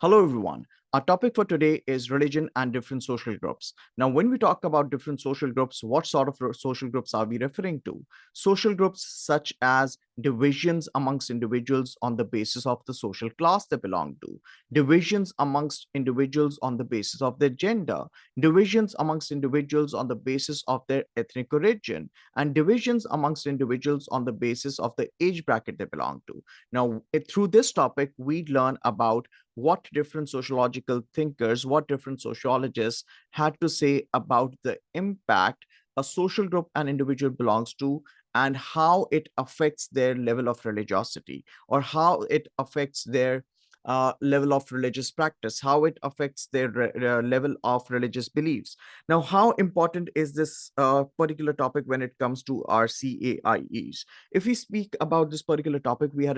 Hello, everyone. Our topic for today is religion and different social groups. Now, when we talk about different social groups, what sort of social groups are we referring to? Social groups such as divisions amongst individuals on the basis of the social class they belong to, divisions amongst individuals on the basis of their gender, divisions amongst individuals on the basis of their ethnic origin, and divisions amongst individuals on the basis of the age bracket they belong to. Now, through this topic, we learn about what different sociological thinkers, what different sociologists had to say about the impact a social group an individual belongs to and how it affects their level of religiosity or how it affects their level of religious practice, how it affects their level of religious beliefs. Now, how important is this particular topic when it comes to our CAIEs? If we speak about this particular topic, we had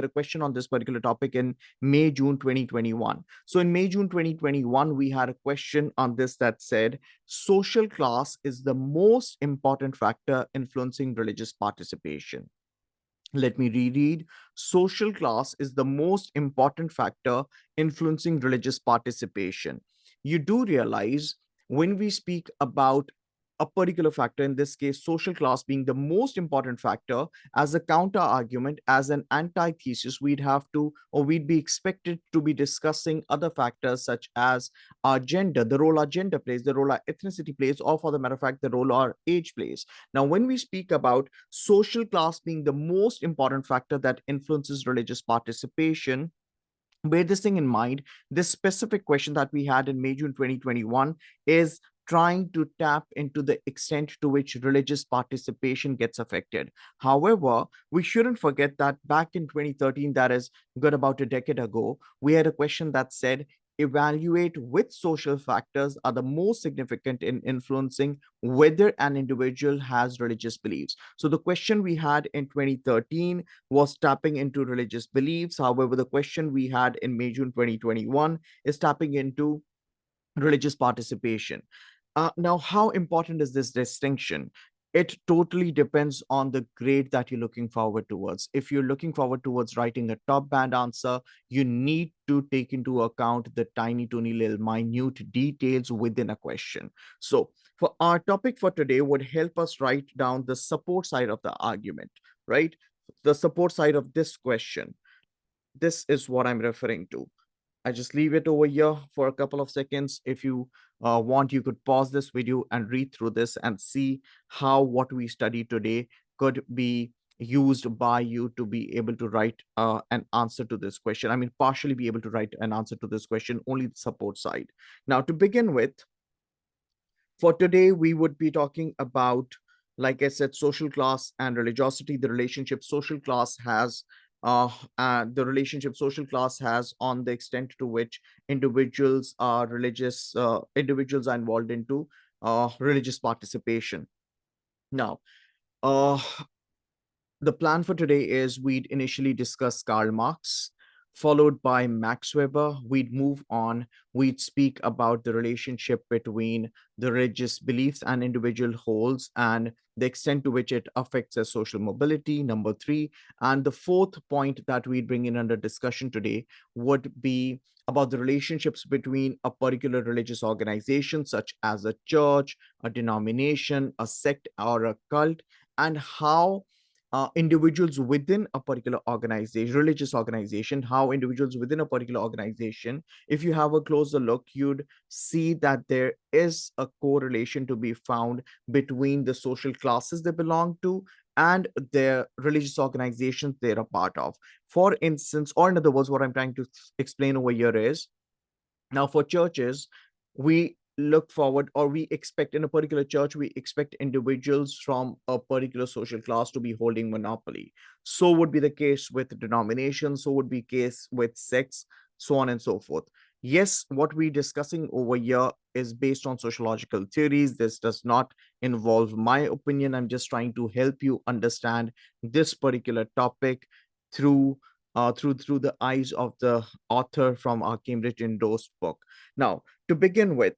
a question on this particular topic in May, June 2021. So in May, June 2021, we had a question on this that said, social class is the most important factor influencing religious participation. Let me reread. Social class is the most important factor influencing religious participation. You do realize when we speak about a particular factor, in this case, social class being the most important factor, as a counter argument, as an antithesis, we'd have to, or we'd be expected to be discussing other factors such as our gender, the role our gender plays, the role our ethnicity plays, or for the matter of fact, the role our age plays. Now, when we speak about social class being the most important factor that influences religious participation, bear this thing in mind. This specific question that we had in May, June 2021 is trying to tap into the extent to which religious participation gets affected. However, we shouldn't forget that back in 2013, that is good about a decade ago, we had a question that said, evaluate which social factors are the most significant in influencing whether an individual has religious beliefs. So the question we had in 2013 was tapping into religious beliefs. However, the question we had in May, June 2021 is tapping into religious participation. Now, how important is this distinction? It totally depends on the grade that you're looking forward towards. If you're looking forward towards writing a top band answer, you need to take into account the tiny, tiny little minute details within a question. So, for our topic for today would help us write down the support side of the argument, right? The support side of this question. This is what I'm referring to. I just leave it over here for a couple of seconds. If you want, you could pause this video and read through this and see how what we study today could be used by you to be able to write an answer to this question. I mean, partially be able to write an answer to this question, only the support side. Now, to begin with, for today, we would be talking about, like I said, social class and religiosity, the relationship social class has the relationship social class has on the extent to which individuals are involved into religious participation. Now, uh, the plan for today is we'd initially discuss Karl Marx, followed by Max Weber. We'd move on. We'd speak about the relationship between the religious beliefs and individual holds and the extent to which it affects their social mobility, number three. And the fourth point that we'd bring in under discussion today would be about the relationships between a particular religious organization, such as a church, a denomination, a sect, or a cult, and how individuals within a particular organization, religious organization, how individuals within a particular organization, if you have a closer look, you'd see that there is a correlation to be found between the social classes they belong to and their religious organizations they're a part of. For instance, or in other words, what I'm trying to explain over here is now, for churches, we look forward or we expect in a particular church, we expect individuals from a particular social class to be holding monopoly. So would be the case with denominations, so would be case with sects, so on and so forth. Yes, what we're discussing over here is based on sociological theories. This does not involve my opinion. I'm just trying to help you understand this particular topic through through the eyes of the author from our Cambridge endorsed book. Now, to begin with,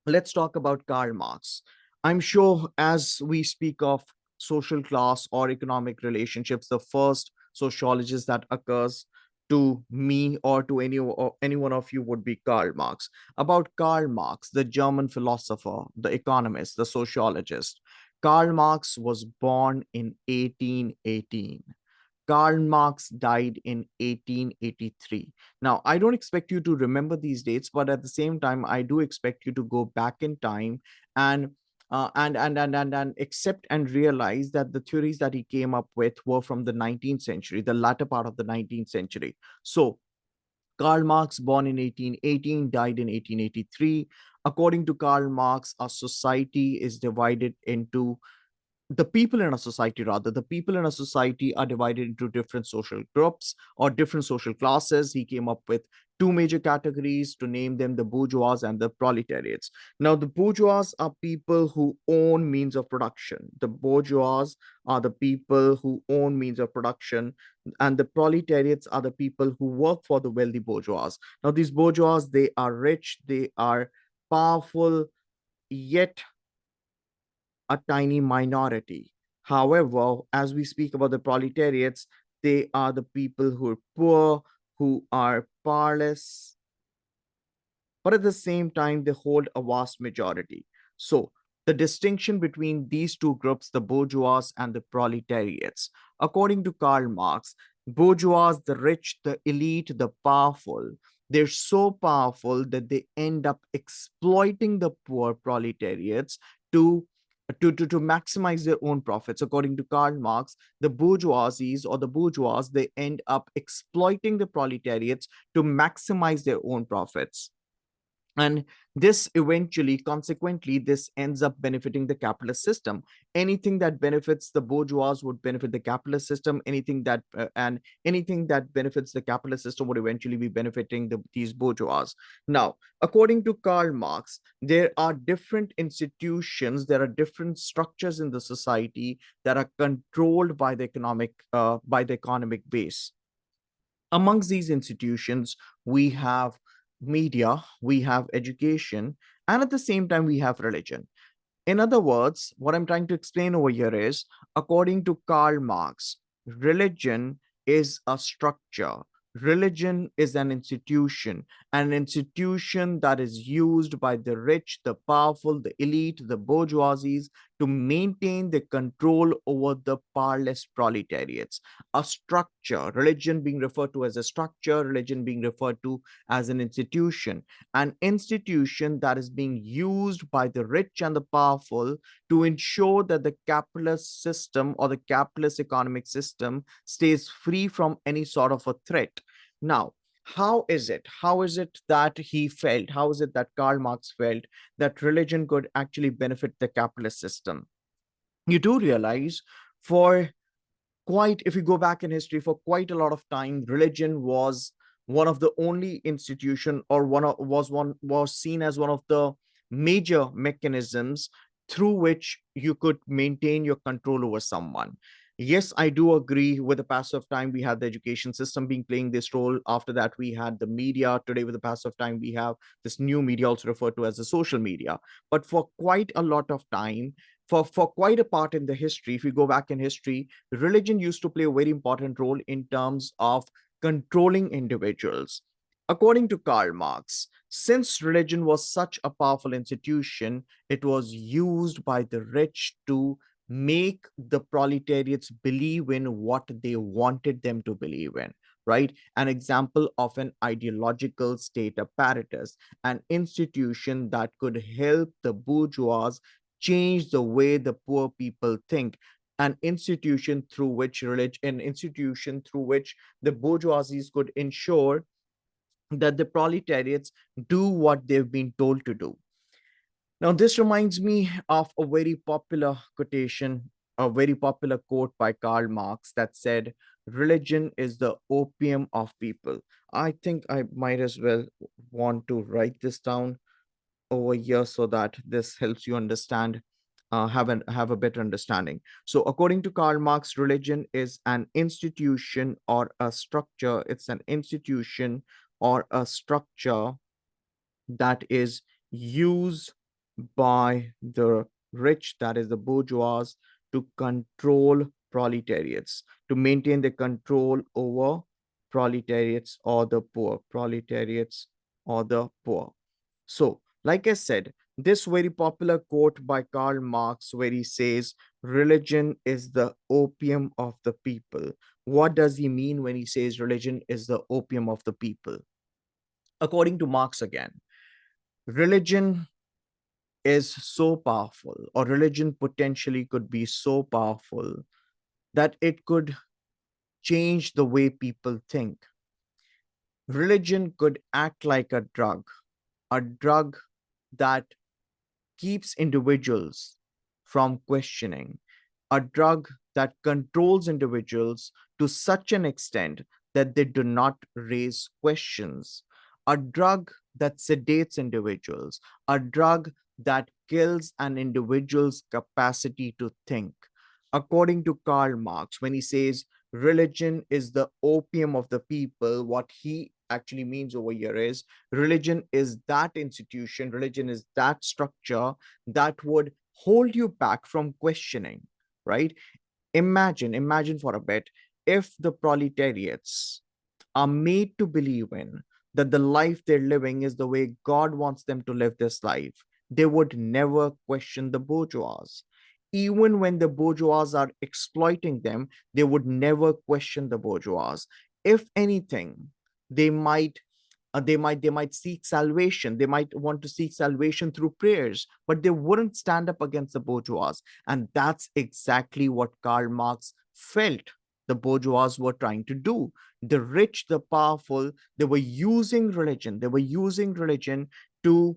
let's talk about Karl Marx. I'm sure as we speak of social class or economic relationships, the first sociologist that occurs to me or to any one of you would be Karl Marx. About Karl Marx, the German philosopher, the economist, the sociologist. Karl Marx was born in 1818. Karl Marx died in 1883. Now, I don't expect you to remember these dates, but at the same time, I do expect you to go back in time and and accept and realize that the theories that he came up with were from the 19th century, the latter part of the 19th century. So, Karl Marx, born in 1818, died in 1883. According to Karl Marx, our society is divided into the people in a society, rather, the people in a society are divided into different social groups or different social classes. He came up with two major categories to name them: the bourgeois and the proletariats. Now, the bourgeois are people who own means of production. The bourgeois are the people who own means of production, and the proletariats are the people who work for the wealthy bourgeois. Now, these bourgeois, they are rich, they are powerful, yet a tiny minority. However, as we speak about the proletariats, they are the people who are poor, who are powerless, but at the same time, they hold a vast majority. So, the distinction between these two groups, the bourgeois and the proletariats, according to Karl Marx, bourgeois, the rich, the elite, the powerful, they're so powerful that they end up exploiting the poor proletariats to to maximize their own profits. According to Karl Marx, the bourgeoisies or the bourgeois, they end up exploiting the proletariats to maximize their own profits. And this eventually, consequently, this ends up benefiting the capitalist system. Anything that benefits the bourgeois would benefit the capitalist system. Anything that benefits the capitalist system would eventually be benefiting these bourgeois. Now, according to Karl Marx, there are different institutions, there are different structures in the society that are controlled by the economic base. Amongst these institutions, we have media, we have education, and at the same time, we have religion. In other words, what I'm trying to explain over here is, according to Karl Marx, religion is a structure. Religion is an institution that is used by the rich, the powerful, the elite, the bourgeoisies to maintain the control over the powerless proletariats. A structure, religion being referred to as a structure, religion being referred to as an institution that is being used by the rich and the powerful to ensure that the capitalist system or the capitalist economic system stays free from any sort of a threat. Now, how is it that he felt, how is it that Karl Marx felt that religion could actually benefit the capitalist system? You do realize, for quite if you go back in history, for quite a lot of time, religion was one of the only institution, or one was seen as one of the major mechanisms through which you could maintain your control over someone. Yes, I do agree, with the passage of time we had the education system being playing this role. After that, we had the media. Today, with the passage of time, we have this new media, also referred to as the social media. But for quite a lot of time, for quite a part in the history, if we go back in history, religion used to play a very important role in terms of controlling individuals. According to Karl Marx, since religion was such a powerful institution, it was used by the rich to make the proletariats believe in what they wanted them to believe in. Right? An example of an ideological state apparatus, an institution that could help the bourgeois change the way the poor people think, an institution through which the bourgeoisies could ensure that the proletariats do what they've been told to do. Now, this reminds me of a very popular quotation, a very popular quote by Karl Marx that said, religion is the opium of people. I think I might as well want to write this down over here so that this helps you understand, have a better understanding. So, according to Karl Marx, religion is an institution or a structure. It's an institution or a structure that is used by the rich, that is the bourgeois, to control proletariats, to maintain the control over proletariats or the poor, proletariats or the poor. So, like I said, this very popular quote by Karl Marx, where he says, religion is the opium of the people. What does he mean when he says religion is the opium of the people? According to Marx again, religion is so powerful, or religion potentially could be so powerful that it could change the way people think. Religion could act like a drug that keeps individuals from questioning, a drug that controls individuals to such an extent that they do not raise questions, a drug that sedates individuals, a drug that kills an individual's capacity to think. According to Karl Marx, when he says religion is the opium of the people, what he actually means over here is religion is that institution, religion is that structure that would hold you back from questioning, right? Imagine for a bit if the proletariats are made to believe in that the life they're living is the way God wants them to live this life, they would never question the bourgeois. Even when the bourgeois are exploiting them, they would never question the bourgeois. If anything, they might they might seek salvation, they might want to seek salvation through prayers, but they wouldn't stand up against the bourgeois. And that's exactly what Karl Marx felt the bourgeois were trying to do. The rich, the powerful, they were using religion to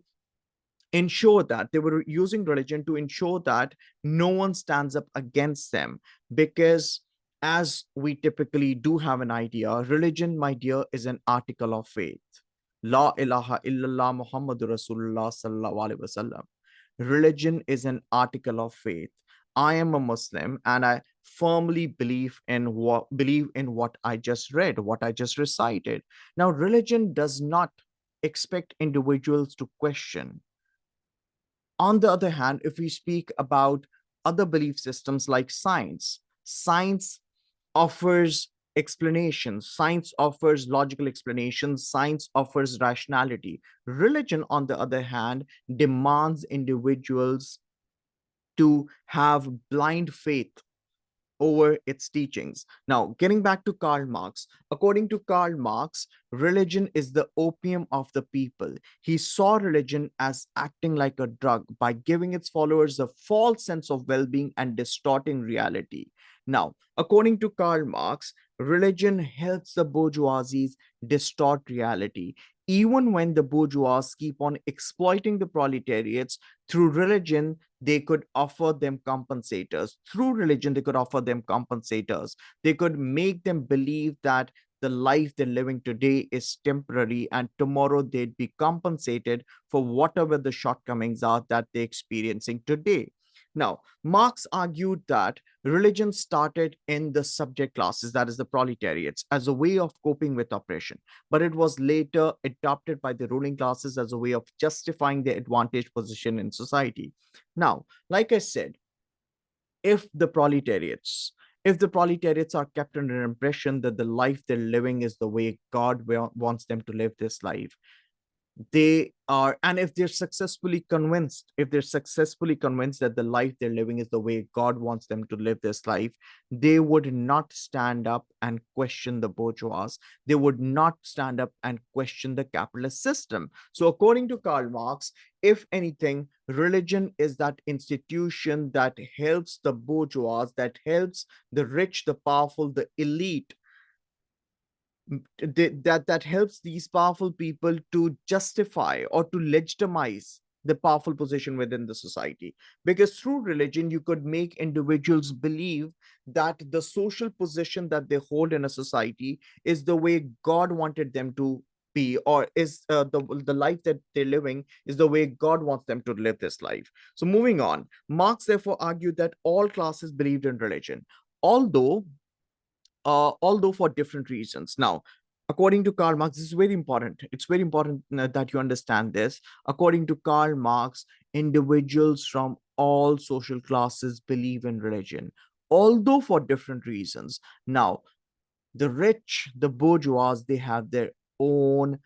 ensure that they were using religion to ensure that no one stands up against them. Because as we typically do have an idea, religion, my dear, is an article of faith. La ilaha illallah Muhammadur Rasulullah sallallahu alaihi wasallam. Religion is an article of faith. I am a Muslim and I firmly believe in what I just read, what I just recited. Now, religion does not expect individuals to question. On the other hand, if we speak about other belief systems like science, science offers explanations, science offers logical explanations, science offers rationality. Religion, on the other hand, demands individuals to have blind faith over its teachings. Now, getting back to Karl Marx, according to Karl Marx, religion is the opium of the people. He saw religion as acting like a drug by giving its followers a false sense of well being and distorting reality. Now, according to Karl Marx, religion helps the bourgeoisie distort reality. Even when the bourgeois keep on exploiting the proletariats, through religion, they could offer them compensators. Through religion, they could offer them compensators. They could make them believe that the life they're living today is temporary and tomorrow they'd be compensated for whatever the shortcomings are that they're experiencing today. Now, Marx argued that religion started in the subject classes, that is, the proletariats, as a way of coping with oppression, but it was later adopted by the ruling classes as a way of justifying their advantaged position in society. Now, like I said, if the proletariats if the proletariats are kept under an impression that the life they're living is the way God wants them to live this life, they are, and if they're successfully convinced that the life they're living is the way God wants them to live this life, they would not stand up and question the bourgeois. They would not stand up and question the capitalist system. So according to Karl Marx, if anything, religion is that institution that helps the bourgeois, that helps the rich, the powerful, the elite, that helps these powerful people to justify or to legitimize the powerful position within the society. Because through religion you could make individuals believe that the social position that they hold in a society is the way God wanted them to be, or is the life that they're living is the way God wants them to live this life. So moving on, Marx therefore argued that all classes believed in religion, although although for different reasons. Now, according to Karl Marx, this is very important. It's very important that you understand this. According to Karl Marx, individuals from all social classes believe in religion, although for different reasons. Now, The rich, the bourgeois, they have their own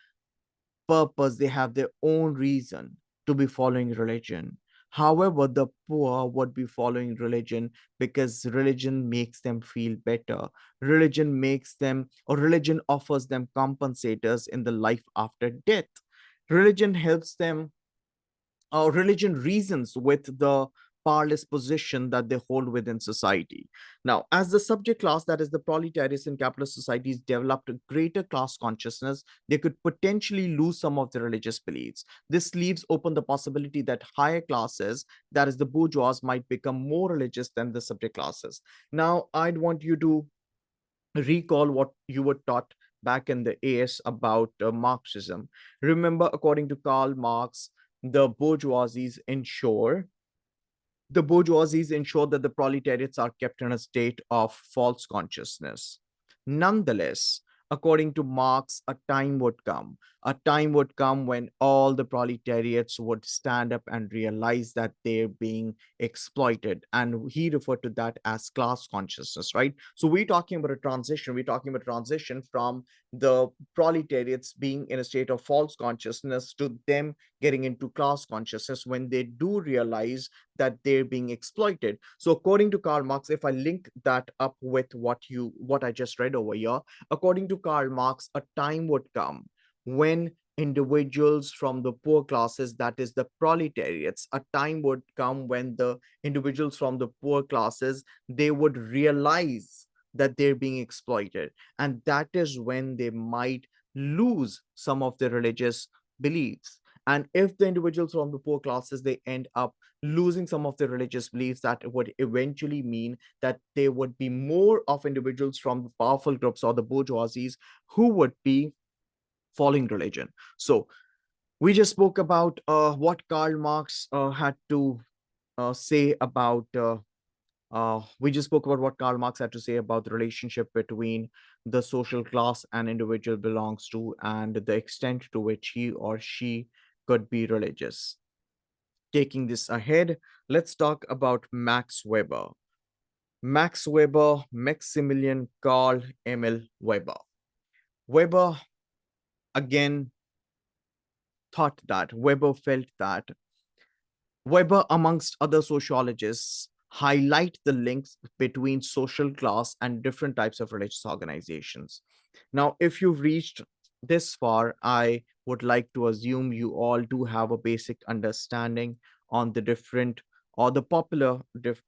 purpose, they have their own reason to be following religion. However, the poor would be following religion because religion makes them feel better. Religion makes them, or religion offers them compensators in the life after death. Religion helps them, religion reasons with the powerless position that they hold within society. Now, as the subject class, that is the proletariats in capitalist societies, developed a greater class consciousness, they could potentially lose some of their religious beliefs. This leaves open the possibility that higher classes, that is the bourgeois, might become more religious than the subject classes. Now, I'd want you to recall what you were taught back in the AS about Marxism. Remember, according to Karl Marx, the bourgeoisies ensure the bourgeoisies ensure that the proletariats are kept in a state of false consciousness. Nonetheless, according to Marx, a time would come when all the proletariats would stand up and realize that they're being exploited. And he referred to that as class consciousness, right? So we're talking about a transition. We're talking about a transition from the proletariats being in a state of false consciousness to them getting into class consciousness when they do realize that they're being exploited. So according to Karl Marx, if I link that up with what I just read over here, according to Karl Marx, a time would come when individuals from the poor classes, that is the proletariats, a time would come when the individuals from the poor classes, they would realize that they're being exploited, and that is when they might lose some of their religious beliefs. And if the individuals from the poor classes, they end up losing some of their religious beliefs, that would eventually mean that there would be more of individuals from the powerful groups or the bourgeoisies who would be following religion. So we just spoke about what Karl Marx had to say about we just spoke about what Karl Marx had to say about the relationship between the social class an individual belongs to and the extent to which he or she could be religious. Taking this ahead, let's talk about Max Weber. Max Weber, Maximilian Karl Emil Weber. Weber again thought that, Weber felt that, Weber, amongst other sociologists, highlight the links between social class and different types of religious organizations. Now, if you've reached this far, I would like to assume you all do have a basic understanding on the different or the popular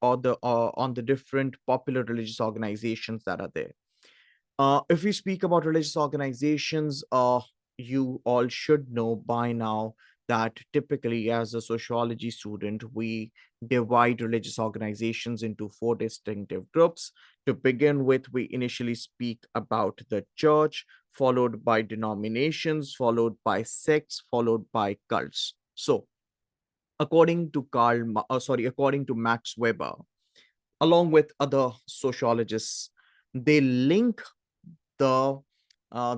or the on the different popular religious organizations that are there. If we speak about religious organizations, you all should know by now that typically, as a sociology student, we divide religious organizations into four distinctive groups. To begin with, we initially speak about the church, followed by denominations, followed by sects, followed by cults. So, according to Max Weber, along with other sociologists, they link the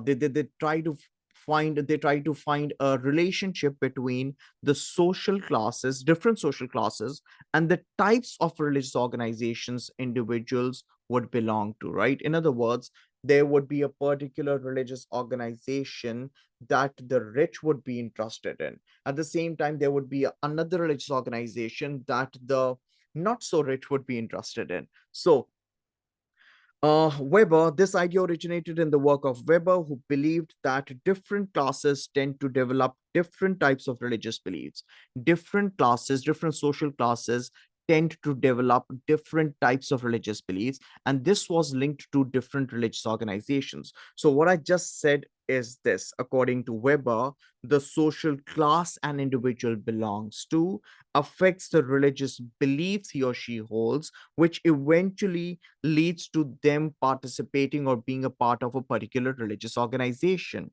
they try to find a relationship between the social classes, different social classes, and the types of religious organizations individuals would belong to, right? In other words, there would be a particular religious organization that the rich would be interested in. At the same time, there would be another religious organization that the not so rich would be interested in. So Weber, this idea originated in the work of Weber, who believed that different classes tend to develop different types of religious beliefs. Different classes, different social classes tend to develop different types of religious beliefs, and this was linked to different religious organizations. So, what I just said is this: according to Weber, the social class an individual belongs to affects the religious beliefs he or she holds, which eventually leads to them participating or being a part of a particular religious organization.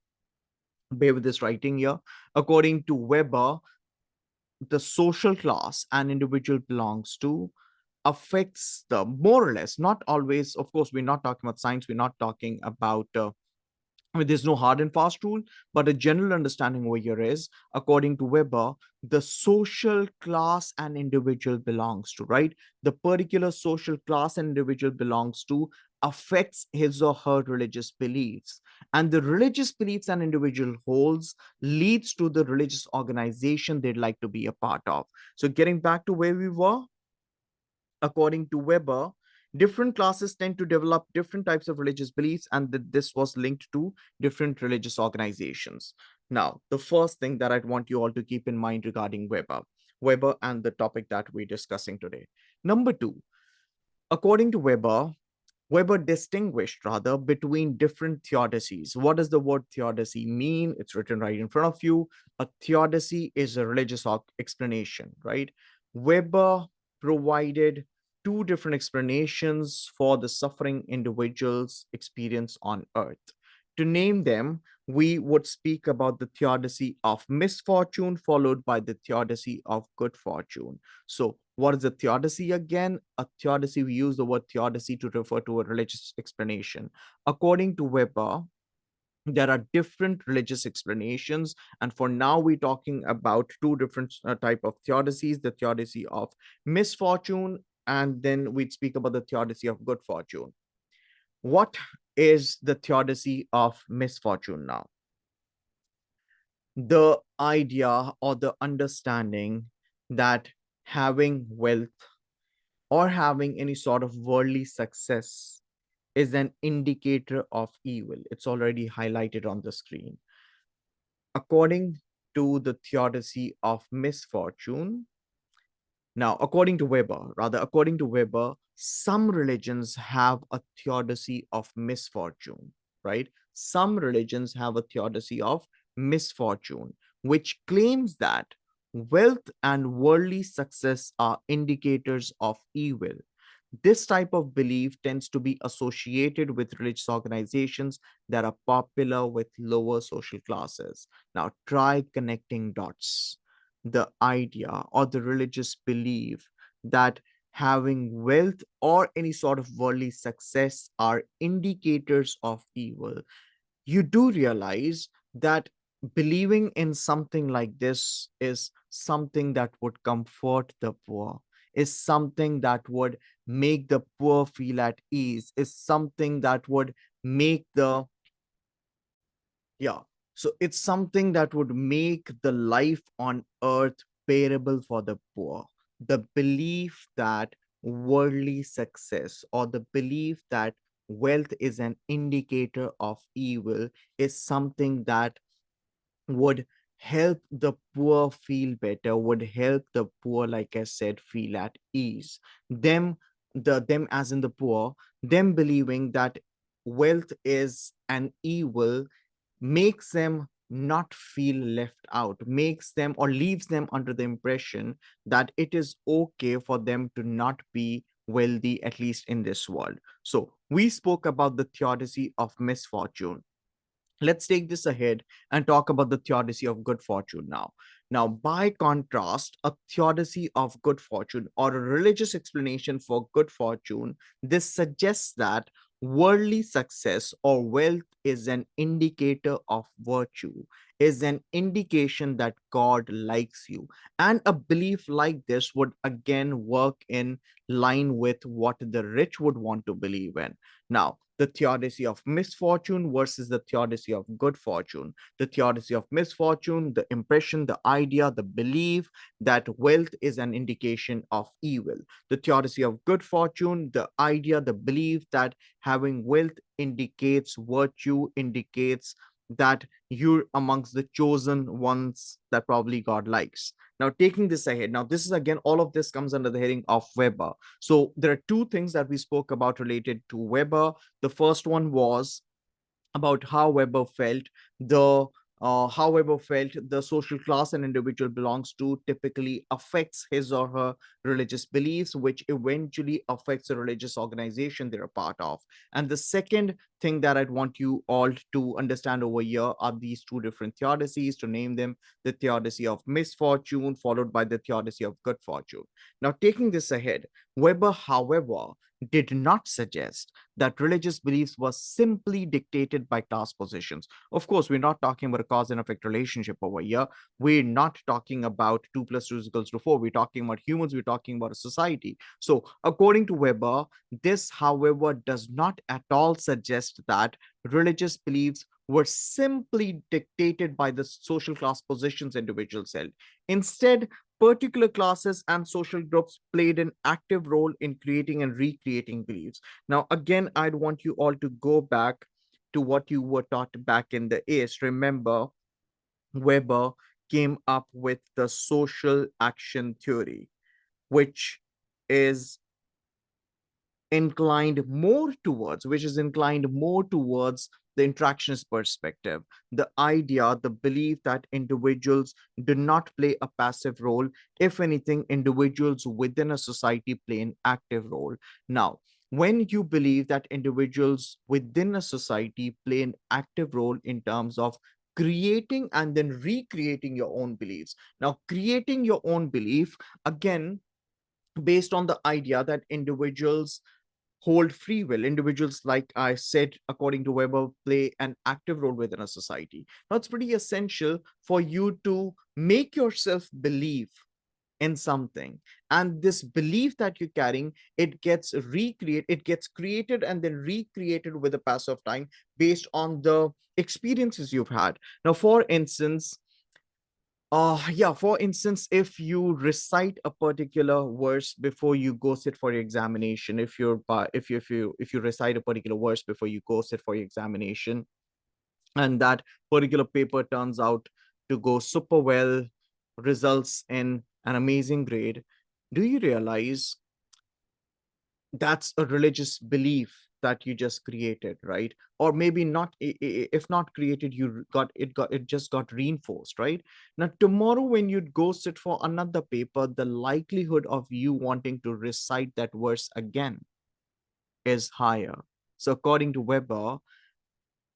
Bear with this writing here. According to Weber, the social class an individual belongs to affects the more or less, not always, of course, we're not talking about science, we're not talking about I mean, there's no hard and fast rule, but a general understanding over here is, according to Weber, the social class an individual belongs to, right? The particular social class an individual belongs to affects his or her religious beliefs. And the religious beliefs an individual holds leads to the religious organization they'd like to be a part of. So, getting back to where we were, according to Weber, different classes tend to develop different types of religious beliefs, and this was linked to different religious organizations. Now, the first thing that I'd want you all to keep in mind regarding Weber and the topic that we're discussing today. Number two, according to Weber distinguished rather between different theodicies. What does the word theodicy mean? It's written right in front of you. A theodicy is a religious explanation, right? Weber provided two different explanations for the suffering individuals experience on earth. To name them, we would speak about the theodicy of misfortune, followed by the theodicy of good fortune. So, what is a theodicy again? A theodicy, we use the word theodicy to refer to a religious explanation. According to Weber, there are different religious explanations, and for now we're talking about two different type of theodicies: the theodicy of misfortune, and then we'd speak about the theodicy of good fortune. What is the theodicy of misfortune now? The idea or the understanding that having wealth or having any sort of worldly success is an indicator of evil. It's already highlighted on the screen. According to the theodicy of misfortune, now, according to Weber, some religions have a theodicy of misfortune, right? Some religions have a theodicy of misfortune, which claims that wealth and worldly success are indicators of evil. This type of belief tends to be associated with religious organizations that are popular with lower social classes. Now, try connecting dots. The idea or the religious belief that having wealth or any sort of worldly success are indicators of evil, you do realize that believing in something like this is something that would comfort the poor, is something that would make the poor feel at ease, is something that would make the, yeah, so it's something that would make the life on earth bearable for the poor. The belief that worldly success or the belief that wealth is an indicator of evil is something that would help the poor feel better, would help the poor, like I said, feel at ease. Them as in the poor, them believing that wealth is an evil makes them not feel left out, makes them or leaves them under the impression that it is okay for them to not be wealthy, at least in this world. So we spoke about the theodicy of misfortune. Let's take this ahead and talk about the theodicy of good fortune now. Now, by contrast, a theodicy of good fortune or a religious explanation for good fortune, this suggests that worldly success or wealth is an indicator of virtue, is an indication that God likes you. And a belief like this would again work in line with what the rich would want to believe in. Now, the theodicy of misfortune versus the theodicy of good fortune. The theodicy of misfortune, the impression, the idea, the belief that wealth is an indication of evil. The theodicy of good fortune, the idea, the belief that having wealth indicates virtue, indicates that you're amongst the chosen ones that probably God likes. Now, taking this ahead, now this is again, all of this comes under the heading of Weber. So there are two things that we spoke about related to Weber. The first one was about how Weber felt the social class an individual belongs to typically affects his or her religious beliefs, which eventually affects the religious organization they're a part of. And the second thing that I'd want you all to understand over here are these two different theodicies. To name them, the theodicy of misfortune, followed by the theodicy of good fortune. Now, taking this ahead, Weber, however, did not suggest that religious beliefs were simply dictated by class positions. Of course, we're not talking about a cause and effect relationship over here. We're not talking about 2 plus 2 is equals to 4. We're talking about humans. We're talking about a society. So, according to Weber, this, however, does not at all suggest that religious beliefs were simply dictated by the social class positions individuals held. Instead, particular classes and social groups played an active role in creating and recreating beliefs. Now, again, I'd want you all to go back to what you were taught back in the East. Remember, Weber came up with the social action theory, which is which is inclined more towards the interactionist perspective, the idea, the belief that individuals do not play a passive role. If anything, individuals within a society play an active role. Now, when you believe that individuals within a society play an active role in terms of creating and then recreating your own beliefs. Now, creating your own belief, again, based on the idea that individuals hold free will. Individuals, like I said, according to Weber, play an active role within a society. Now, it's pretty essential for you to make yourself believe in something. And this belief that you're carrying, it gets created and then recreated with the pass of time based on the experiences you've had. Now, for instance, for instance, if you recite a particular verse before you go sit for your examination, if you recite a particular verse before you go sit for your examination, and that particular paper turns out to go super well, results in an amazing grade, do you realize that's a religious belief that you just created, right? Or maybe not, if not created, it just got reinforced, right? Now, tomorrow when you'd go sit for another paper, the likelihood of you wanting to recite that verse again is higher. So according to Weber,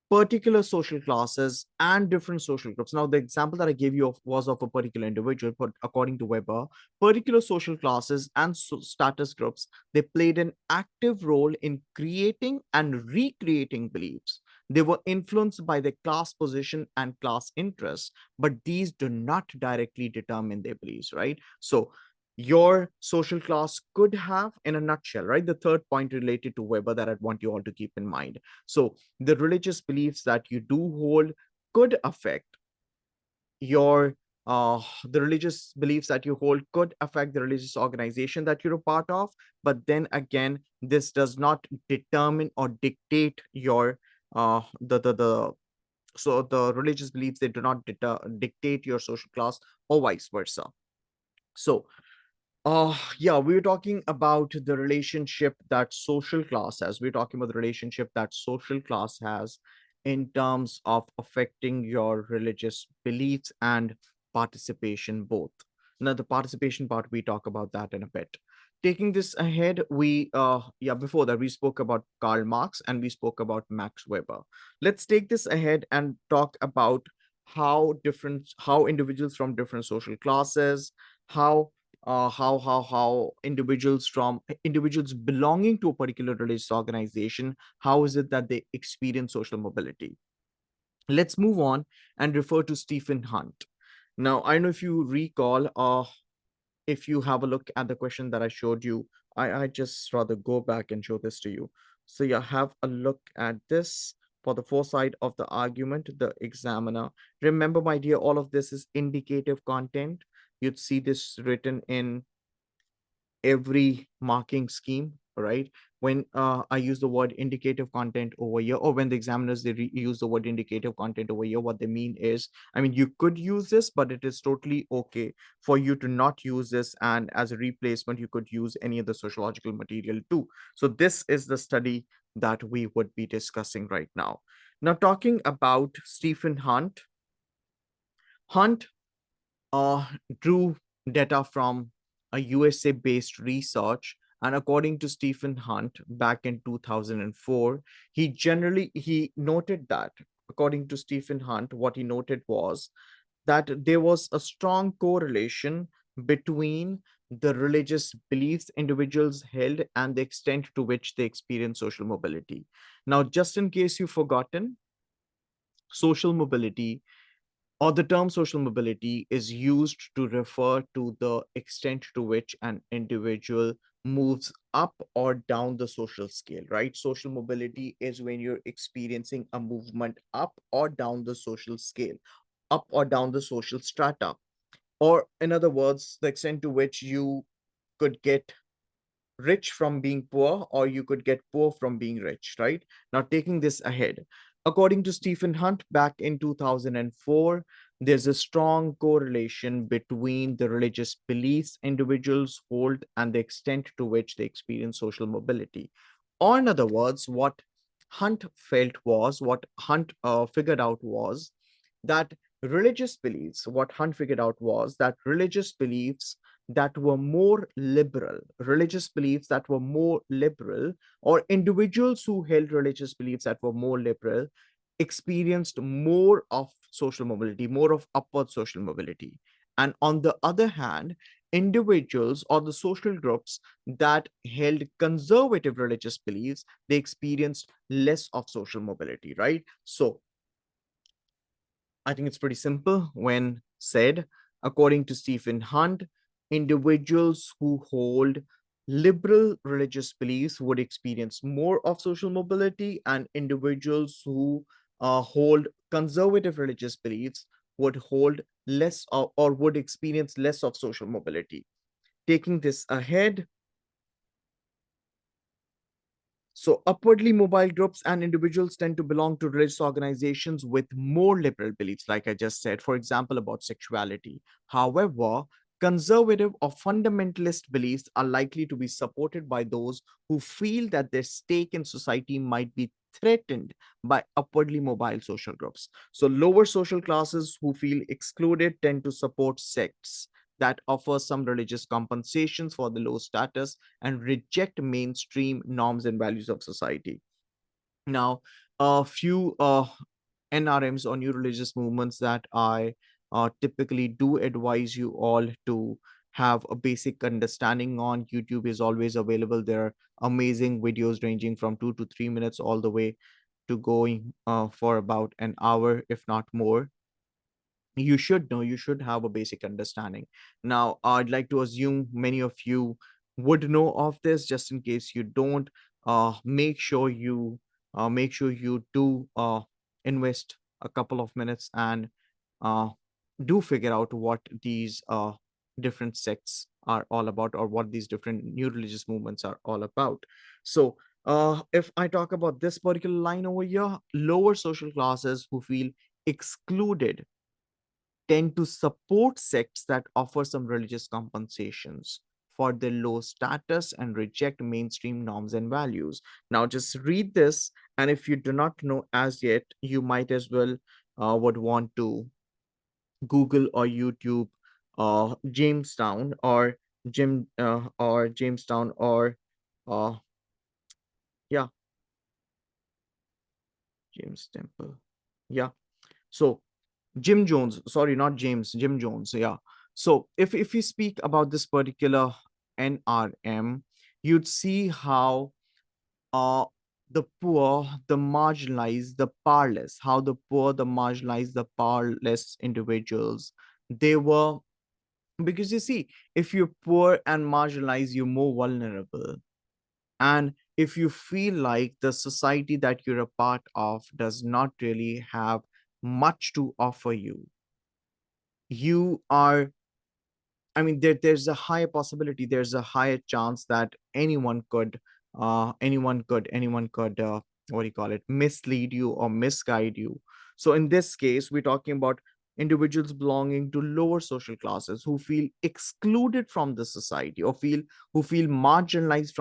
particular social classes and different social groups. Now, the example that I gave you was of a particular individual, but according to Weber, particular social classes and status groups, they played an active role in creating and recreating beliefs. They were influenced by their class position and class interests, but these do not directly determine their beliefs, right? So, your social class could have, in a nutshell, right? The third point related to Weber that I'd want you all to keep in mind. So, the religious beliefs that you do hold could affect your the religious beliefs that you hold could affect the religious organization that you're a part of, but then again, this does not determine or dictate your the so the religious beliefs, they do not dictate your social class or vice versa. So yeah, we were talking about the relationship that social class has. We're talking about the relationship that social class has in terms of affecting your religious beliefs and participation both. Now, the participation part, we talk about that in a bit. Taking this ahead, before that, we spoke about Karl Marx and we spoke about Max Weber. Let's take this ahead and talk about how individuals from different social classes, how individuals belonging to a particular religious organization, how is it that they experience social mobility. Let's move on and refer to Stephen Hunt. Now, I don't know if you recall, if you have a look at the question that I showed you, I just rather go back and show this to you. So you have a look at this. For the foresight of the argument, the examiner. Remember, my dear, all of this is indicative content. You'd see this written in every marking scheme, right? When I use the word indicative content over here, or when the examiners use the word indicative content over here, what they mean is, I mean, you could use this, but it is totally okay for you to not use this, and as a replacement you could use any of the sociological material too. So this is the study that we would be discussing right now. Now, talking about Stephen Hunt. Hunt uh, drew data from a USA based research And according to Stephen Hunt back in 2004, he noted that, according to Stephen Hunt, what he noted was that there was a strong correlation between the religious beliefs individuals held and the extent to which they experience social mobility. Now, just in case you've forgotten, social mobility, or the term social mobility, is used to refer to the extent to which an individual moves up or down the social scale, right? Social mobility is when you're experiencing a movement up or down the social scale, up or down the social strata, or in other words, the extent to which you could get rich from being poor, or you could get poor from being rich, right? Now, taking this ahead, according to Stephen Hunt back in 2004, there's a strong correlation between the religious beliefs individuals hold and the extent to which they experience social mobility. Or, in other words, what Hunt figured out was that what Hunt figured out was that religious beliefs that were more liberal, or individuals who held religious beliefs that were more liberal, experienced more of social mobility, more of upward social mobility. And on the other hand, individuals or the social groups that held conservative religious beliefs, they experienced less of social mobility, right? So I think it's pretty simple when said. According to Stephen Hunt, individuals who hold liberal religious beliefs would experience more of social mobility, and individuals who hold conservative religious beliefs would hold less or would experience less of social mobility. Taking this ahead, so, upwardly mobile groups and individuals tend to belong to religious organizations with more liberal beliefs, like I just said, for example, about sexuality. However, conservative or fundamentalist beliefs are likely to be supported by those who feel that their stake in society might be threatened by upwardly mobile social groups. So, lower social classes who feel excluded tend to support sects that offer some religious compensations for the low status and reject mainstream norms and values of society. Now, a few NRMs or new religious movements that I typically do advise you all to have a basic understanding on. YouTube is always available. There are amazing videos ranging from 2 to 3 minutes all the way to going for about an hour, if not more. You should have a basic understanding. Now, I'd like to assume many of you would know of this. Just in case you don't, make sure you do invest a couple of minutes and uh, do figure out what these different sects are all about, or what these different new religious movements are all about. So if I talk about this particular line over here, lower social classes who feel excluded tend to support sects that offer some religious compensations for their low status and reject mainstream norms and values. Now, just read this, and if you do not know as yet, you might as well would want to Google or YouTube Jamestown or Jamestown or uh, yeah, James Temple. Yeah. So Jim Jones, sorry, not James, Jim Jones. Yeah. So if you speak about this particular NRM, you'd see how uh the poor, the marginalized, the powerless, how the poor, the marginalized, the powerless individuals, they were, because you see, if you're poor and marginalized, you're more vulnerable. And if you feel like the society that you're a part of does not really have much to offer you, you are, I mean, there's a higher possibility, there's a higher chance that anyone could, what do you call it, mislead you or misguide you. So in this case, we're talking about individuals belonging to lower social classes who feel excluded from the society, or who feel marginalized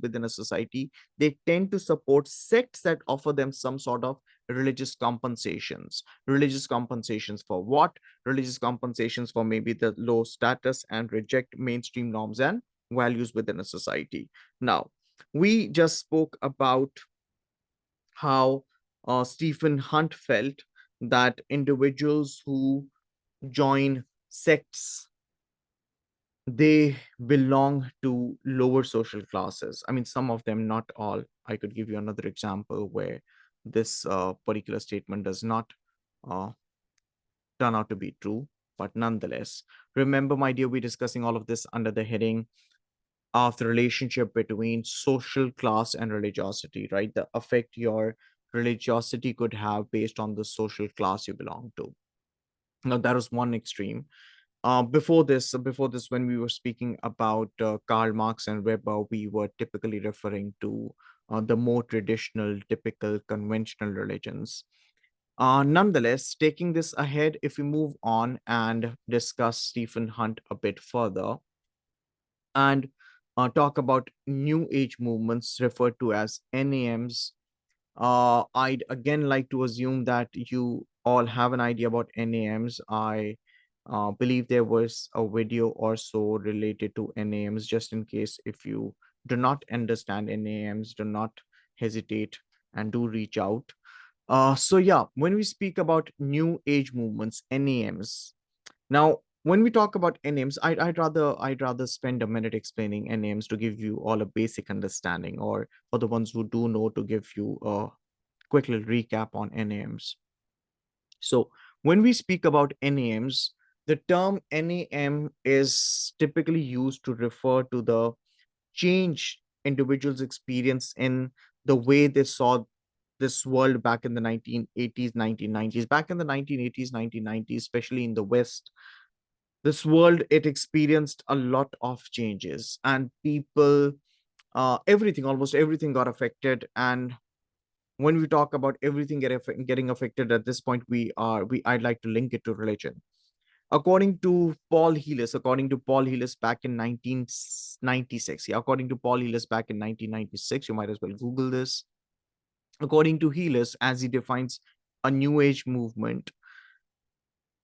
within a society. They tend to support sects that offer them some sort of religious compensations. Religious compensations for what? Religious compensations for maybe the low status, and reject mainstream norms and values within a society. Now, we just spoke about how Stephen Hunt felt that individuals who join sects, they belong to lower social classes. I mean, some of them, not all. I could give you another example where this particular statement does not uh, turn out to be true, but nonetheless, remember, my dear, we're discussing all of this under the heading of the relationship between social class and religiosity, right? The effect your religiosity could have based on the social class you belong to. Now, that was one extreme. Before this, when we were speaking about Karl Marx and Weber, we were typically referring to the more traditional, typical, conventional religions. Nonetheless, taking this ahead, if we move on and discuss Stephen Hunt a bit further and talk about New Age movements referred to as NAMs, I'd again like to assume that you all have an idea about NAMs. I believe there was a video or so related to NAMs. Just in case if you do not understand NAMs, do not hesitate and do reach out. So yeah, when we speak about new age movements, NAMs. Now, when we talk about NAMs, I'd rather spend a minute explaining NAMs to give you all a basic understanding, or for the ones who do know, to give you a quick little recap on NAMs. So when we speak about NAMs, the term NAM is typically used to refer to the change individuals experience in the way they saw this world back in the 1980s, 1990s. Back in the 1980s, 1990s, especially in the West, this world, it experienced a lot of changes, and people, everything, almost everything got affected. And when we talk about everything getting affected at this point, I'd like to link it to religion. According to Paul Heelis back in 1996, yeah, according to Paul Heelis back in 1996, you might as well Google this. According to Heelis, as he defines a new age movement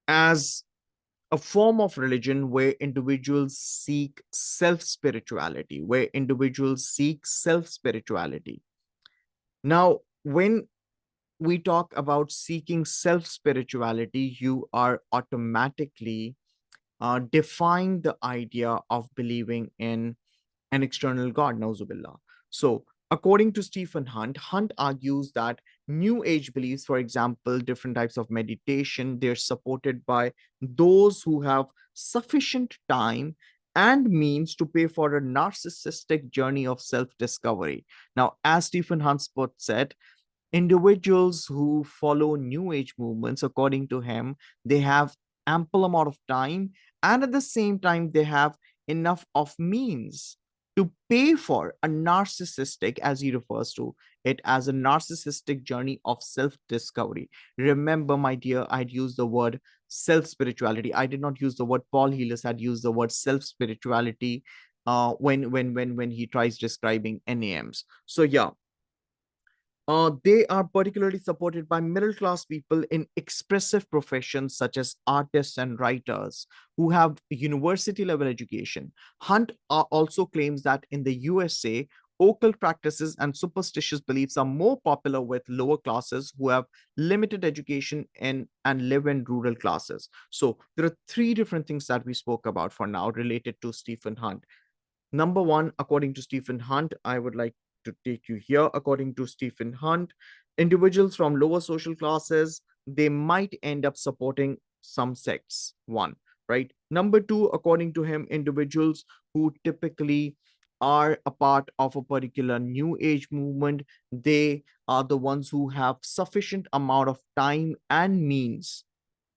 as a form of religion where individuals seek self spirituality. Now, when we talk about seeking self spirituality, you are automatically defying the idea of believing in an external God, nauzubillah. So, according to Stephen Hunt, Hunt argues that New Age beliefs, for example, different types of meditation, they're supported by those who have sufficient time and means to pay for a narcissistic journey of self discovery. Now, as Stephen Hunt said, individuals who follow new age movements, according to him, they have ample amount of time, and at the same time they have enough of means to pay for a narcissistic, as he refers to it, as a narcissistic journey of self discovery. Remember, my dear, I'd use the word self spirituality. I did not use the word. Paul Heelis had used the word self spirituality when he tries describing NAMs. So yeah, they are particularly supported by middle class people in expressive professions such as artists and writers who have university level education. Hunt also claims that in the USA, occult practices and superstitious beliefs are more popular with lower classes who have limited education and live in rural classes. So there are three different things that we spoke about for now related to Stephen Hunt. Number one, according to Stephen Hunt, I would like to take you here. According to Stephen Hunt, individuals from lower social classes, they might end up supporting some sects. One, right? Number two, according to him, individuals who typically are a part of a particular new age movement, they are the ones who have sufficient amount of time and means,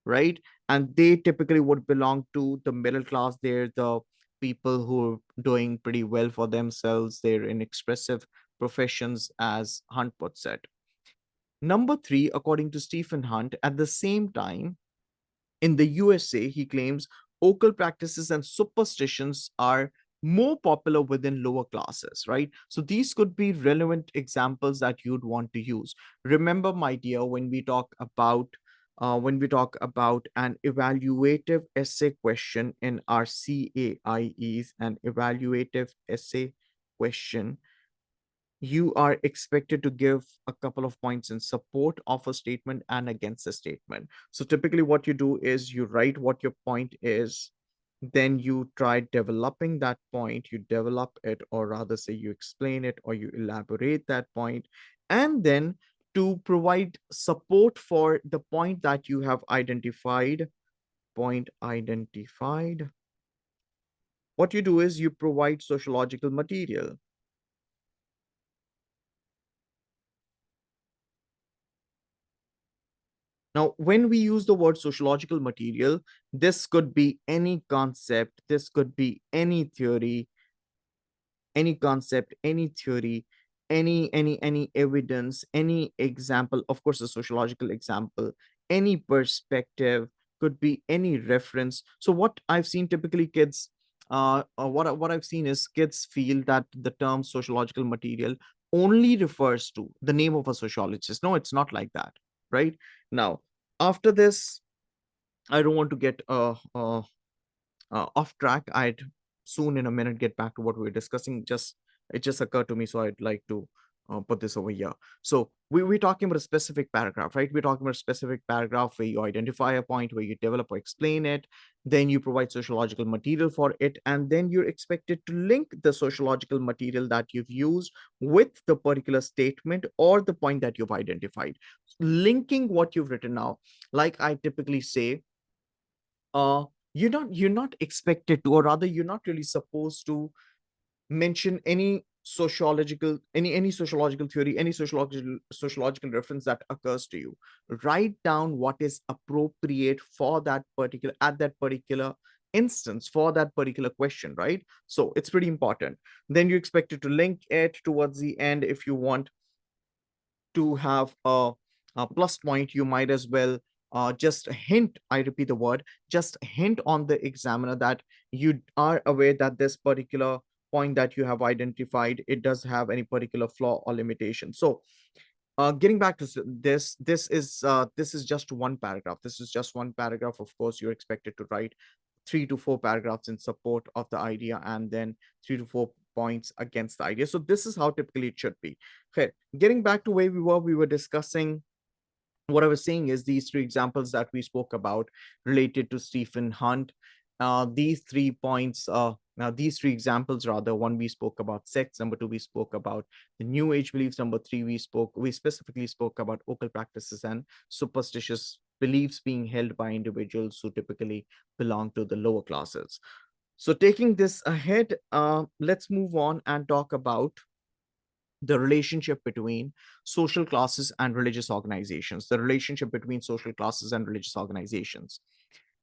right? And they typically would belong to the middle class. They're the people who are doing pretty well for themselves. They're in expressive professions, as Hunt puts it. Number three, according to Stephen Hunt, at the same time, in the USA, he claims occult practices and superstitions are more popular within lower classes, right? So these could be relevant examples that you'd want to use. Remember, my dear, when we talk about when we talk about an evaluative essay question in our CAIEs, an evaluative essay question, you are expected to give a couple of points in support of a statement and against a statement. So typically what you do is you write what your point is, then you try developing that point, you develop it, or rather say you explain it or you elaborate that point, and then to provide support for the point that you have identified, point identified, what you do is you provide sociological material. Now, when we use the word sociological material, this could be any concept, this could be any theory, any concept, any theory, any evidence, any example, of course, a sociological example, any perspective, could be any reference. So what I've seen typically kids, what I've seen is kids feel that the term sociological material only refers to the name of a sociologist. No, it's not like that, right? Now, after this, I don't want to get off track. I'd soon in a minute get back to what we were discussing. Just it just occurred to me, so I'd like to put this over here. So we're talking about a specific paragraph, right? We're talking about a specific paragraph where you identify a point, where you develop or explain it, then you provide sociological material for it, and then you're expected to link the sociological material that you've used with the particular statement or the point that you've identified. Linking what you've written now, like I typically say, uh you're not expected to, or rather you're not really supposed to mention any sociological, any sociological theory, any sociological reference that occurs to you. Write down what is appropriate for that particular, at that particular instance, for that particular question, right? So it's pretty important. Then you're expected to link it towards the end. If you want to have a plus point, you might as well just hint, I repeat the word, just hint on the examiner that you are aware that this particular point that you have identified, it does have any particular flaw or limitation. So getting back to this is just one paragraph. This is just one paragraph. Of course, you're expected to write 3 to 4 paragraphs in support of the idea, and then 3 to 4 points against the idea. So this is how typically it should be. Okay, getting back to where we were discussing, what I was saying is these three examples that we spoke about related to Stephen Hunt. These 3 points, now these three examples, rather, one we spoke about sex, number two we spoke about the New Age beliefs, number three we specifically spoke about occult practices and superstitious beliefs being held by individuals who typically belong to the lower classes. So taking this ahead, let's move on and talk about the relationship between social classes and religious organizations, the relationship between social classes and religious organizations.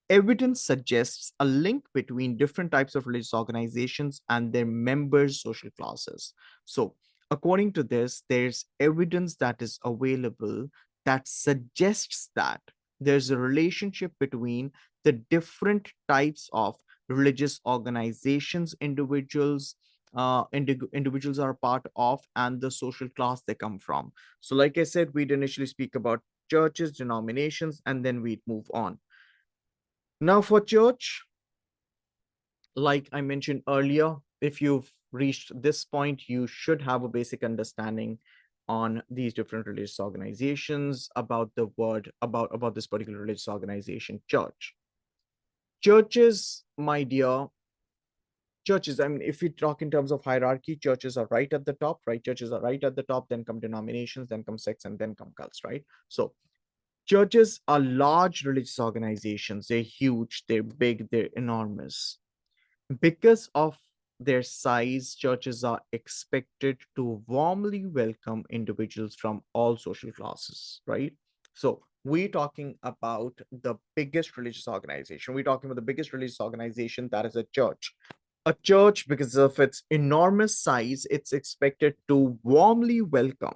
Evidence suggests a link between different types of religious organizations and their members' social classes. So, according to this, there's evidence that is available that suggests that there's a relationship between the different types of religious organizations individuals are a part of, and the social class they come from. So, like I said, we'd initially speak about churches, denominations, and then we'd move on. Now, for church, like I mentioned earlier, if you've reached this point, you should have a basic understanding on these different religious organizations, about the word, about this particular religious organization, church. Churches, my dear, churches, I mean, if we talk in terms of hierarchy, churches are right at the top, right? Churches are right at the top, then come denominations, then come sects, and then come cults, right? So churches are large religious organizations. They're huge, they're big, they're enormous. Because of their size, churches are expected to warmly welcome individuals from all social classes, right? So we're talking about the biggest religious organization. We're talking about the biggest religious organization, that is a church. A church, because of its enormous size, it's expected to warmly welcome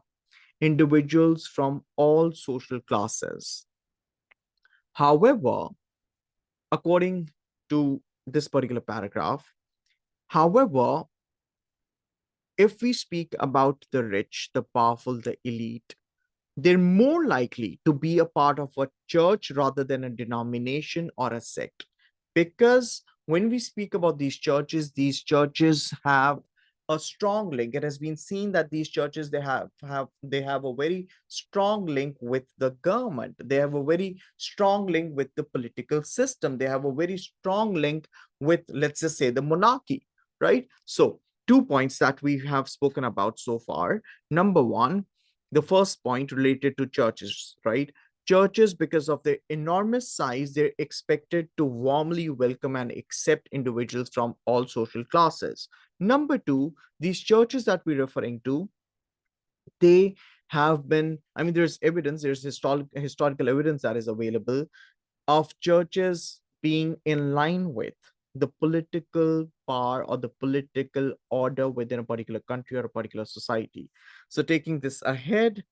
individuals from all social classes. However, according to this particular paragraph, however, if we speak about the rich, the powerful, the elite, they're more likely to be a part of a church rather than a denomination or a sect. Because when we speak about these churches have a strong link. It has been seen that these churches they have a very strong link with the government. They have a very strong link with the political system. They have a very strong link with, let's just say, the monarchy, right? So, 2 points that we have spoken about so far. Number one, the first point related to churches, right? Churches, because of their enormous size, they're expected to warmly welcome and accept individuals from all social classes. Number two, these churches that we're referring to, they have been, I mean, there's evidence, there's historical evidence that is available of churches being in line with the political power or the political order within a particular country or a particular society. So, taking this ahead,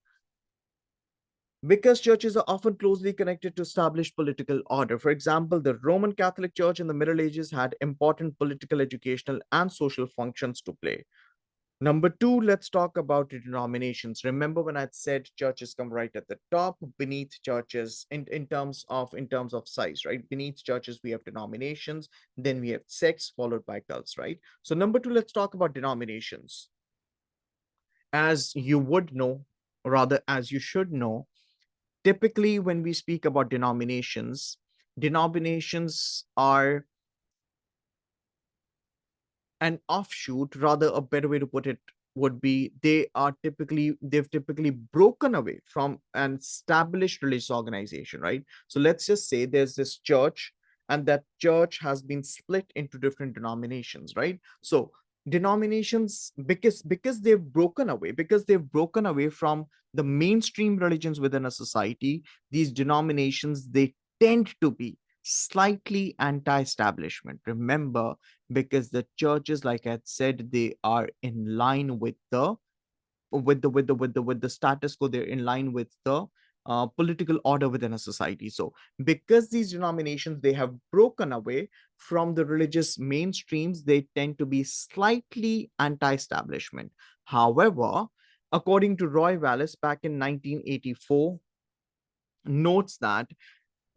because churches are often closely connected to established political order. For example, the Roman Catholic Church in the Middle Ages had important political, educational, and social functions to play. Number two, let's talk about the denominations. Remember when I said churches come right at the top, beneath churches in terms of size, right? Beneath churches, we have denominations, then we have sects, followed by cults, right? So number two, let's talk about denominations. As you would know, or rather as you should know, typically when we speak about denominations are an offshoot, rather a better way to put it would be they've typically broken away from an established religious organization, right? So let's just say there's this church, and that church has been split into different denominations, right? So denominations, because they've broken away from the mainstream religions within a society, these denominations, they tend to be slightly anti-establishment. Remember, because the churches, like I said, they are in line with the status quo. They're in line with the political order within a society. So because these denominations, they have broken away from the religious mainstreams, they tend to be slightly anti-establishment. However, according to Roy Wallace back in 1984, notes that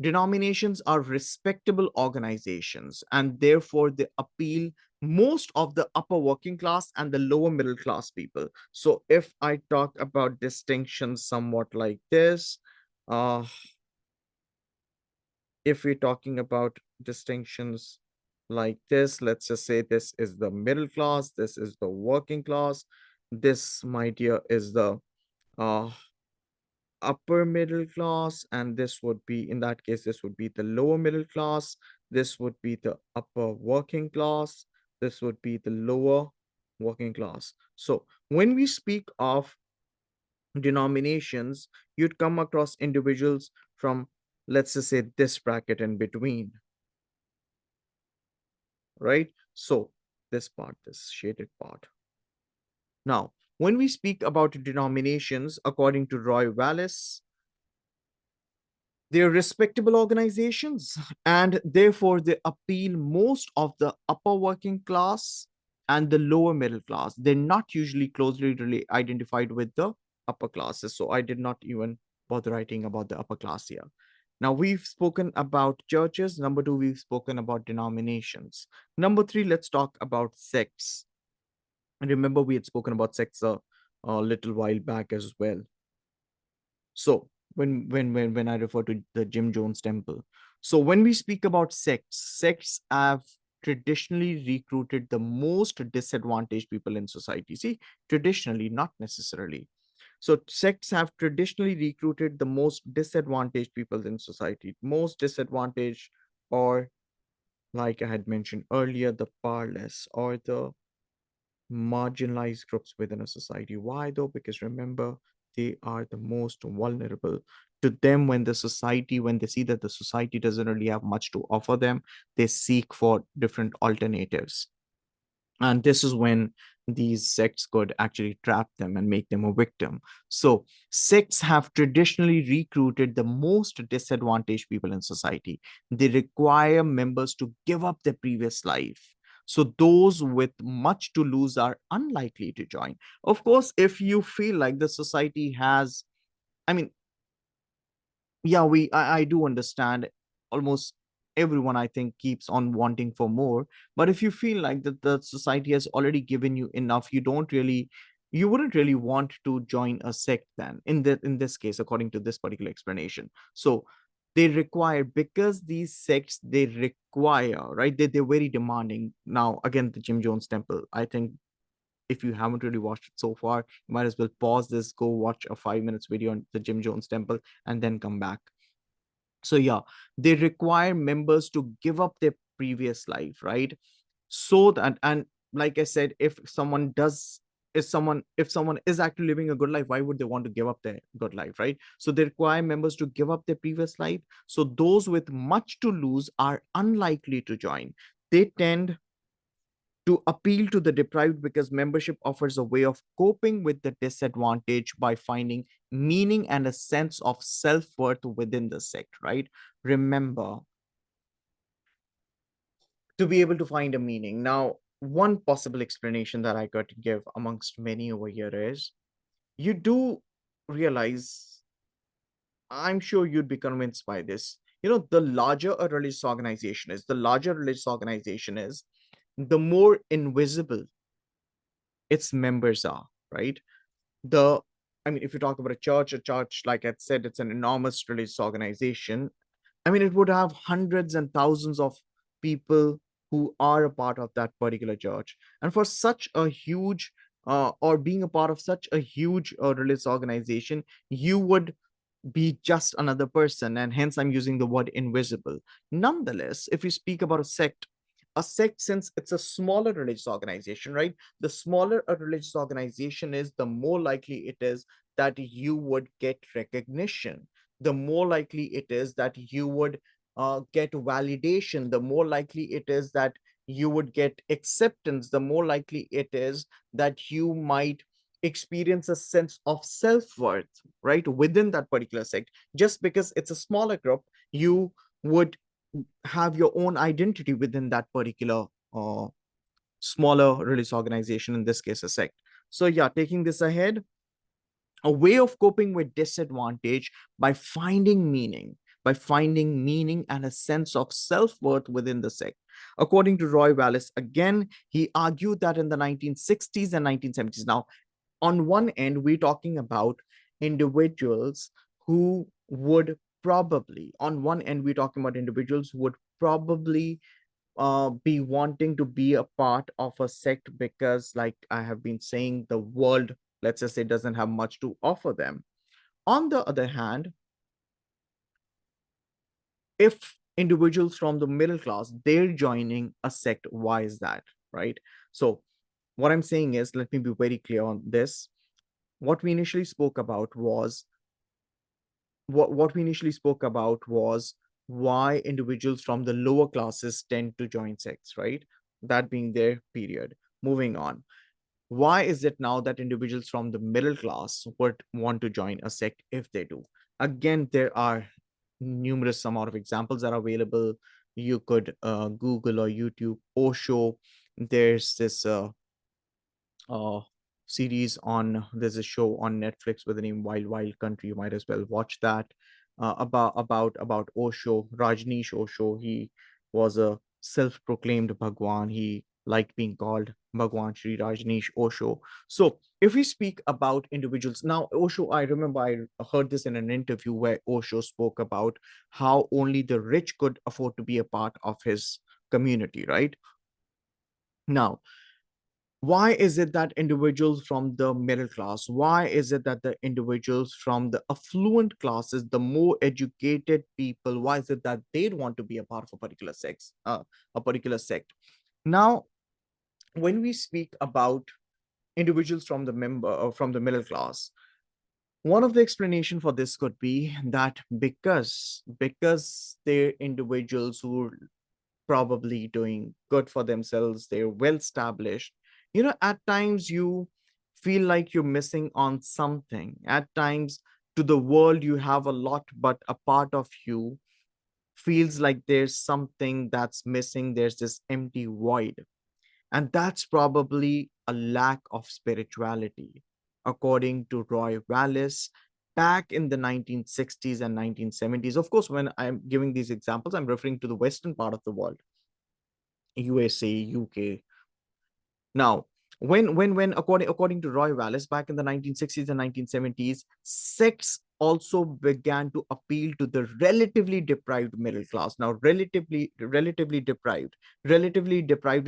denominations are respectable organizations, and therefore they appeal most of the upper working class and the lower middle class people. So if I talk about distinctions somewhat like this, uh, if we're talking about distinctions like this, let's just say this is the middle class, this is the working class, this, my dear, is the uh, upper middle class, and this would be, in that case, this would be the lower middle class, this would be the upper working class, this would be the lower working class. So when we speak of denominations, you'd come across individuals from, let's just say, this bracket in between, right? So this part, this shaded part. Now, when we speak about denominations, according to Roy Wallace, they're respectable organizations, and therefore they appeal most of the upper working class and the lower middle class. They're not usually closely identified with the upper classes. So I did not even bother writing about the upper class here. Now we've spoken about churches. Number two, we've spoken about denominations. Number three, let's talk about sects. And remember, we had spoken about sects a little while back as well. So when I refer to the Jim Jones Temple, so when we speak about sects have traditionally recruited the most disadvantaged people in society. See, traditionally, not necessarily. So sects have traditionally recruited the most disadvantaged people in society, most disadvantaged, or like I had mentioned earlier, the powerless or the marginalized groups within a society. Why though? Because remember, they are the most vulnerable. To them, when they see that the society doesn't really have much to offer them, they seek for different alternatives. And this is when these sects could actually trap them and make them a victim. So, sects have traditionally recruited the most disadvantaged people in society. They require members to give up their previous life. So, those with much to lose are unlikely to join. Of course, if you feel like the society has I mean, yeah, I do understand. Almost everyone, I think, keeps on wanting for more. But if you feel like that the society has already given you enough, you wouldn't really want to join a sect then, in this case, according to this particular explanation. So they require, because these sects, they require, right, they're very demanding. Now again, the Jim Jones Temple, I think, if you haven't really watched it so far, you might as well pause this, go watch a 5 minutes video on the Jim Jones Temple, and then come back. So yeah, they require members to give up their previous life, right? So that, and like I said, if someone is actually living a good life, why would they want to give up their good life, right? So they require members to give up their previous life. So those with much to lose are unlikely to join. They tend to appeal to the deprived because membership offers a way of coping with the disadvantage by finding meaning and a sense of self-worth within the sect, right? Remember, to be able to find a meaning. Now, one possible explanation that I could give amongst many over here is, you do realize, I'm sure you'd be convinced by this. The larger a religious organization is, the more invisible its members are, right? the I mean, if you talk about a church, like I said, it's an enormous religious organization. I mean, it would have hundreds and thousands of people who are a part of that particular church. And for such a huge, or being a part of such a huge religious organization, you would be just another person, and hence I'm using the word invisible. Nonetheless, if you speak about a sect, since it's a smaller religious organization, right? The smaller a religious organization is, the more likely it is that you would get recognition, the more likely it is that you would get validation, the more likely it is that you would get acceptance, the more likely it is that you might experience a sense of self-worth, right, within that particular sect. Just because it's a smaller group, you would have your own identity within that particular uh, smaller religious organization, in this case a sect. So yeah, taking this ahead, a way of coping with disadvantage by finding meaning and a sense of self-worth within the sect. According to Roy Wallace, again, he argued that in the 1960s and 1970s. Now, on one end, we're talking about individuals who would probably, on one end, we're talking about individuals who would probably be wanting to be a part of a sect because, like I have been saying, the world, let's just say, doesn't have much to offer them. On the other hand, if individuals from the middle class, they're joining a sect, why is that, right? So what I'm saying is, let me be very clear on this. What we initially spoke about was what we initially spoke about was why individuals from the lower classes tend to join sects, right? That being their period. Moving on. Why is it now that individuals from the middle class would want to join a sect if they do? Again, there are numerous amount of examples that are available. You could Google or YouTube Osho. There's this uh series on there's a show on Netflix with the name Wild Wild Country. You might as well watch that. About Osho, Rajneesh Osho. He was a self-proclaimed Bhagwan. He liked being called Bhagwan Sri Rajneesh Osho. So if we speak about individuals now, Osho, I remember I heard this in an interview where Osho spoke about how only the rich could afford to be a part of his community, right? Now, why is it that individuals from the middle class, why is it that the individuals from the affluent classes, the more educated people, why is it that they'd want to be a part of a particular sect? Now, when we speak about individuals from the middle class, one of the explanation for this could be that because they're individuals who probably doing good for themselves, they're well established. At times you feel like you're missing on something. At times, to the world, you have a lot, but a part of you feels like there's something that's missing. There's this empty void. And that's probably a lack of spirituality. According to Roy Wallace, back in the 1960s and 1970s. Of course, when I'm giving these examples, I'm referring to the Western part of the world, USA, UK. Now, when according to Roy Wallace, back in the 1960s and 1970s, sex also began to appeal to the relatively deprived middle class. Now, relatively deprived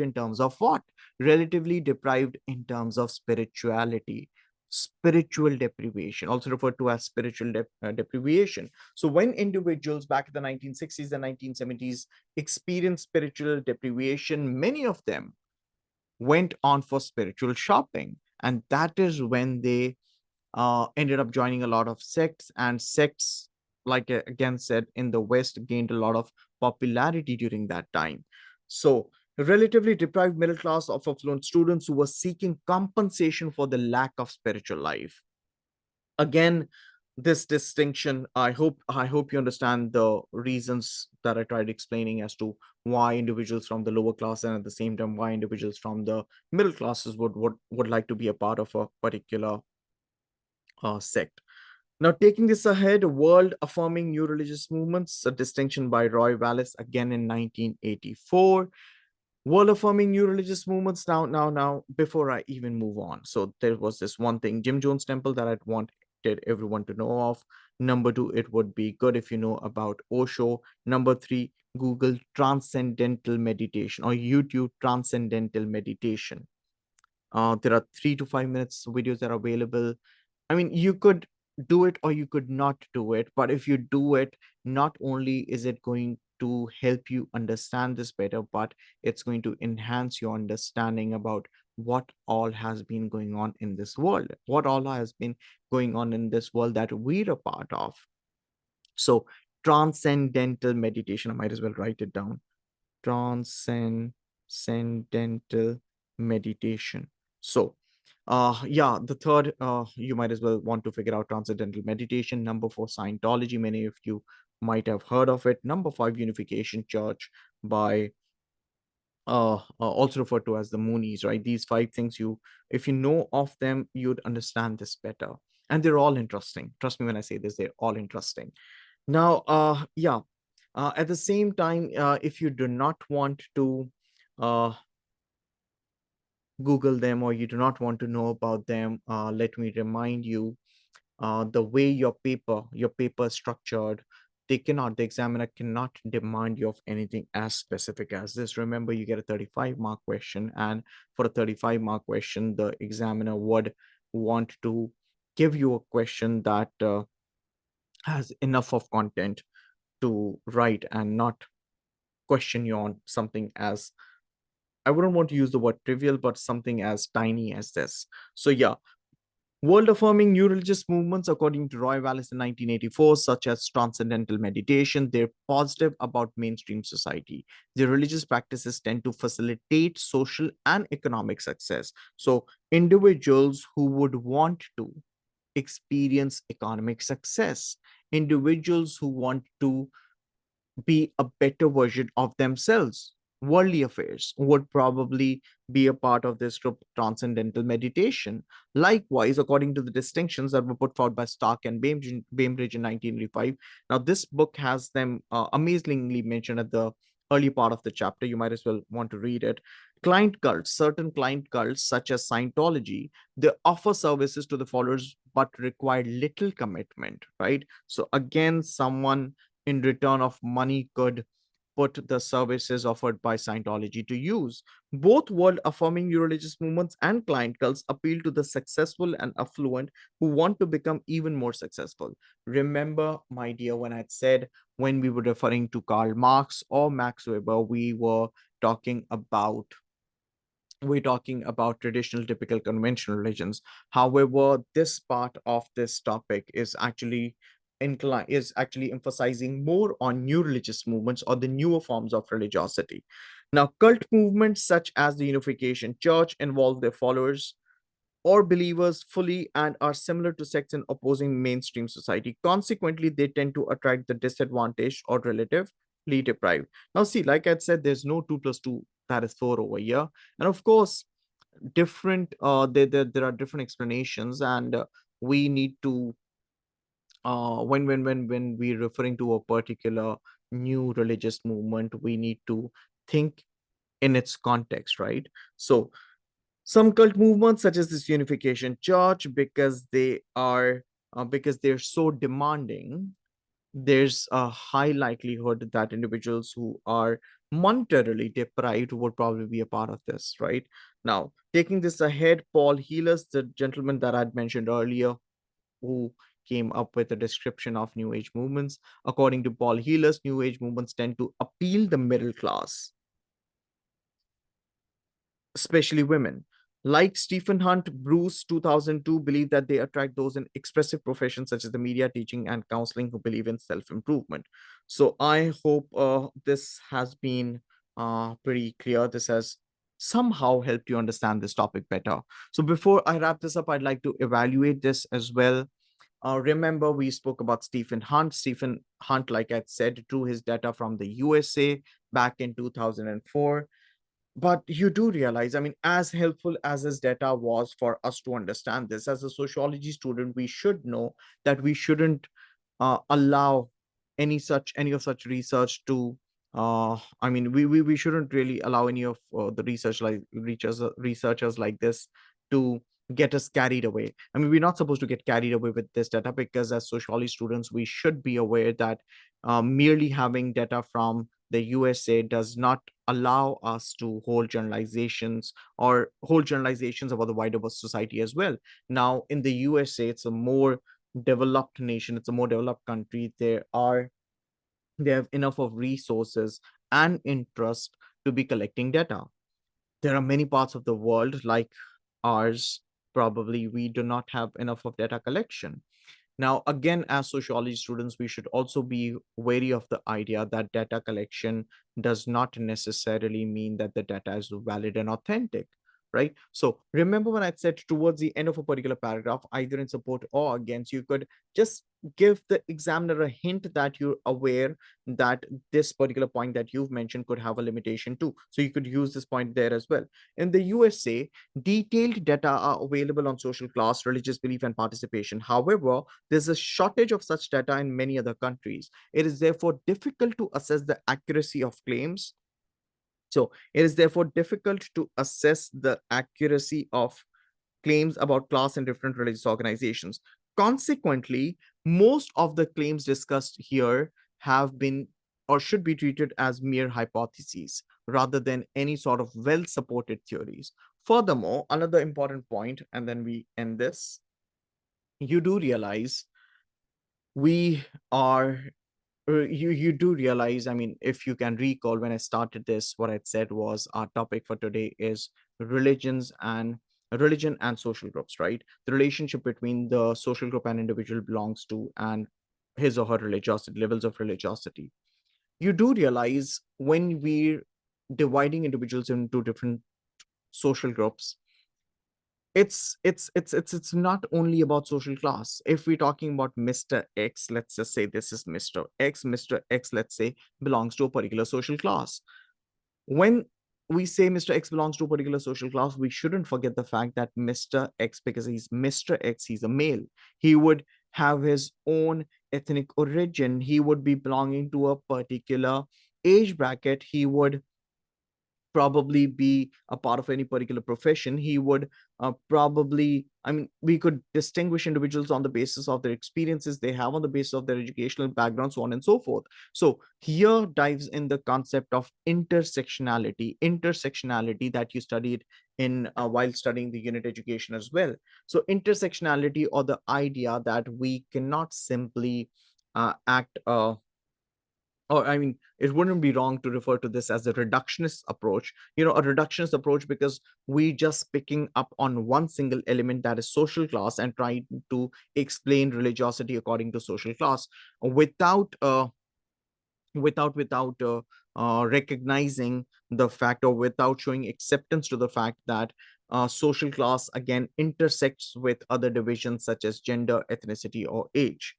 in terms of what? Relatively deprived in terms of spirituality, spiritual deprivation, also referred to as spiritual deprivation. So, when individuals back in the 1960s and 1970s experienced spiritual deprivation, many of them went on for spiritual shopping. And that is when they ended up joining a lot of sects. And sects, like again said, in the West gained a lot of popularity during that time. So, relatively deprived middle class of affluent students who were seeking compensation for the lack of spiritual life. Again, this distinction, I hope you understand the reasons that I tried explaining as to why individuals from the lower class, and at the same time why individuals from the middle classes would like to be a part of a particular sect. Now, taking this ahead, world affirming new religious movements, a distinction by Roy Wallace again in 1984. World affirming new religious movements. Now, before I even move on, so there was this one thing, Jim Jones Temple, that I'd wanted everyone to know of. Number two, it would be good if you know about Osho. Number three, Google transcendental meditation or YouTube transcendental meditation. There are 3 to 5 minutes videos that are available. I mean, you could do it or you could not do it. But if you do it, not only is it going to help you understand this better, but it's going to enhance your understanding about what all has been going on in this world, what all has been going on in this world that we're a part of. So, transcendental meditation, I might as well write it down. Transcendental meditation. So, yeah, the third, you might as well want to figure out transcendental meditation. Number four, Scientology. Many of you might have heard of it. Number five, Unification Church by also referred to as the Moonies, right? These five things, if you know of them, you'd understand this better. And they're all interesting. Trust me when I say this, they're all interesting. Now, yeah, at the same time, if you do not want to uh, Google them or you do not want to know about them, let me remind you the way your paper is structured. The examiner cannot demand you of anything as specific as this. Remember, you get a 35-mark question, and for a 35-mark question, the examiner would want to give you a question that has enough of content to write and not question you on something as, I wouldn't want to use the word trivial, but something as tiny as this. So, yeah, world affirming new religious movements, according to Roy Wallace in 1984, such as transcendental meditation, they're positive about mainstream society. Their religious practices tend to facilitate social and economic success. So, individuals who would want to experience economic success, individuals who want to be a better version of themselves. Worldly affairs would probably be a part of this group, transcendental meditation. Likewise, according to the distinctions that were put forward by Stark and Bainbridge in 1985, now this book has them amazingly mentioned at the early part of the chapter. You might as well want to read it. Client cults, certain client cults such as Scientology, they offer services to the followers but require little commitment, right? So again, someone in return of money could put the services offered by Scientology to use. Both world affirming new religious movements and client cults appeal to the successful and affluent who want to become even more successful. Remember, my dear, when I said when we were referring to Karl Marx or Max Weber, talking about we're talking about traditional, typical, conventional religions. However, this part of this topic is actually emphasizing more on new religious movements or the newer forms of religiosity. Now, cult movements such as the Unification Church involve their followers or believers fully and are similar to sects in opposing mainstream society. Consequently, they tend to attract the disadvantaged or relatively deprived. Now, see, like I said, there's no 2 plus 2 that is 4 over here. And of course, different there are different explanations, and we need to when we're referring to a particular new religious movement, we need to think in its context, right? So some cult movements, such as this Unification Church, because they're so demanding, there's a high likelihood that individuals who are monetarily deprived would probably be a part of this, right? Now, taking this ahead, Paul Healers, the gentleman that I'd mentioned earlier, who came up with a description of New Age movements. According to Paul Healers, New Age movements tend to appeal the middle class, especially women. Like Stephen Hunt, Bruce 2002 believe that they attract those in expressive professions such as the media, teaching, and counseling who believe in self improvement. So I hope this has been pretty clear. This has somehow helped you understand this topic better. So before I wrap this up, I'd like to evaluate this as well. Remember, we spoke about Stephen Hunt. Stephen Hunt, like I said, drew his data from the USA back in 2004. But you do realize, I mean, as helpful as this data was for us to understand this, as a sociology student, we should know that we shouldn't allow any of such research to I mean, we shouldn't really allow any of the researchers like this to get us carried away. I mean, we're not supposed to get carried away with this data, because as sociology students we should be aware that merely having data from the USA does not allow us to hold generalizations about the wider society as well. Now, in the USA, it's a more developed nation, it's a more developed country. They have enough of resources and interest to be collecting data. There are many parts of the world like ours, probably we do not have enough of data collection. Now, again, as sociology students, we should also be wary of the idea that data collection does not necessarily mean that the data is valid and authentic, right? So remember when I said towards the end of a particular paragraph, either in support or against, you could just give the examiner a hint that you're aware that this particular point that you've mentioned could have a limitation too. So you could use this point there as well. In the USA, detailed data are available on social class, religious belief, and participation. However, there's a shortage of such data in many other countries. It is therefore difficult to assess the accuracy of claims. So, it is therefore difficult to assess the accuracy of claims about class in different religious organizations. Consequently, most of the claims discussed here have been or should be treated as mere hypotheses rather than any sort of well supported theories. Furthermore, another important point, and then we end this, you do realize we are you do realize, I mean, if you can recall, when I started this, what I said was our topic for today is religion and social groups, right? The relationship between the social group and individual belongs to, and his or her religiosity, levels of religiosity. You do realize when we're dividing individuals into different social groups, it's not only about social class. If we're talking about Mr. X, let's just say this is Mr. X. Mr. X, let's say, belongs to a particular social class. When we say Mr. X belongs to a particular social class, we shouldn't forget the fact that Mr. X, because he's Mr. X, he's a male, he would have his own ethnic origin, he would be belonging to a particular age bracket, he would probably be a part of any particular profession. He would probably, I mean, we could distinguish individuals on the basis of their experiences they have, on the basis of their educational background, so on and so forth. So here dives in the concept of intersectionality that you studied in while studying the unit education as well. So intersectionality, or the idea that we cannot simply act or I mean, it wouldn't be wrong to refer to this as a reductionist approach, a reductionist approach, because we just picking up on one single element, that is social class, and trying to explain religiosity according to social class without recognizing the fact, or without showing acceptance to the fact that social class again intersects with other divisions such as gender, ethnicity, or age.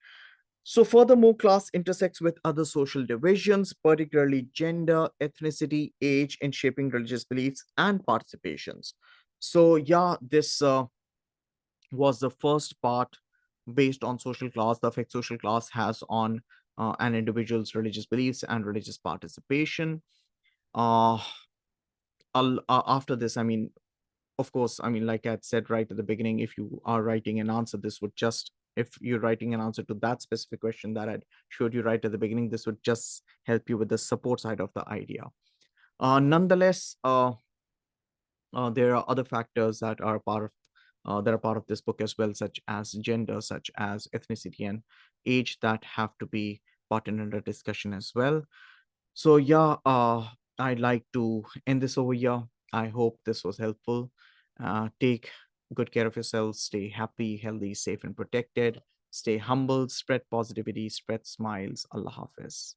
So, furthermore, class intersects with other social divisions, particularly gender, ethnicity, age, in shaping religious beliefs and participations. So, yeah, this was the first part based on social class, the effect social class has on an individual's religious beliefs and religious participation. Uh, After this, I mean, of course, I mean, like I had said right at the beginning, if you are writing an answer, this would just, if you're writing an answer to that specific question that I showed you right at the beginning, this would just help you with the support side of the idea. Nonetheless, there are other factors that are part of this book as well, such as gender, such as ethnicity and age, that have to be part in the discussion as well. So yeah, I'd like to end this over here. I hope this was helpful. Take good care of yourselves. Stay happy, healthy, safe, and protected. Stay humble. Spread positivity. Spread smiles. Allah Hafiz.